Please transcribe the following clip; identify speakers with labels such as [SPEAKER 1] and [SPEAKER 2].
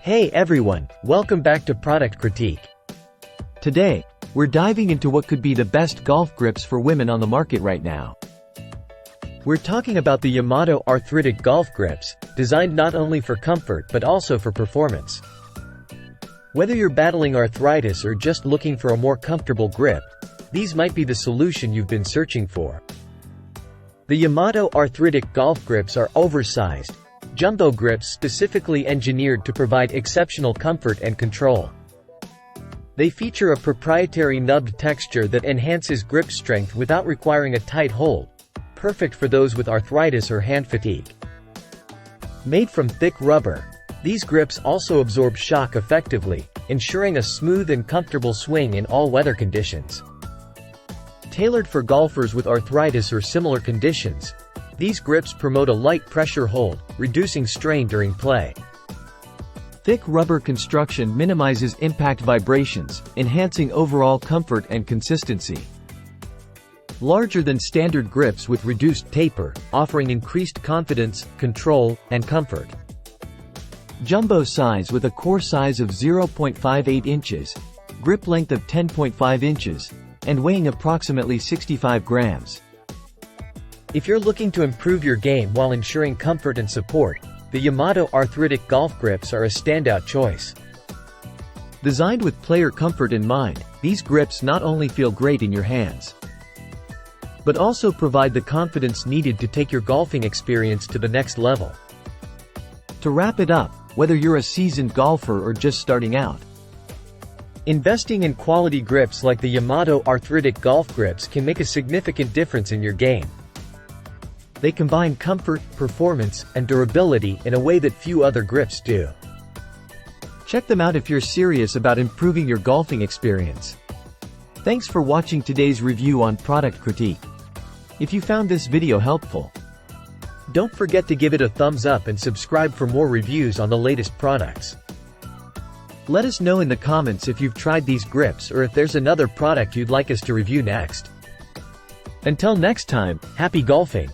[SPEAKER 1] Hey everyone, welcome back to Product Critique.
[SPEAKER 2] Today, we're diving into what could be the best golf grips for women on the market right now.
[SPEAKER 1] We're talking about the Yamato Arthritic golf grips, designed not only for comfort but also for performance. Whether you're battling arthritis or just looking for a more comfortable grip, these might be the solution you've been searching for. The Yamato Arthritic golf grips are oversized, jumbo grips specifically engineered to provide exceptional comfort and control. They feature a proprietary nubbed texture that enhances grip strength without requiring a tight hold, perfect for those with arthritis or hand fatigue. Made from thick rubber, these grips also absorb shock effectively, ensuring a smooth and comfortable swing in all weather conditions. Tailored for golfers with arthritis or similar conditions, these grips promote a light pressure hold, reducing strain during play.
[SPEAKER 2] Thick rubber construction minimizes impact vibrations, enhancing overall comfort and consistency. Larger than standard grips with reduced taper, offering increased confidence, control, and comfort. Jumbo size with a core size of 0.58 inches, grip length of 10.5 inches, and weighing approximately 65 grams. If you're looking to improve your game while ensuring comfort and support, the Yamato Arthritic golf grips are a standout choice. Designed with player comfort in mind, these grips not only feel great in your hands, but also provide the confidence needed to take your golfing experience to the next level. To wrap it up, whether you're a seasoned golfer or just starting out, investing in quality grips like the Yamato Arthritic golf grips can make a significant difference in your game. They combine comfort, performance, and durability in a way that few other grips do. Check them out if you're serious about improving your golfing experience. Thanks for watching today's review on Product Critique. If you found this video helpful, don't forget to give it a thumbs up and subscribe for more reviews on the latest products. Let us know in the comments if you've tried these grips or if there's another product you'd like us to review next. Until next time, happy golfing!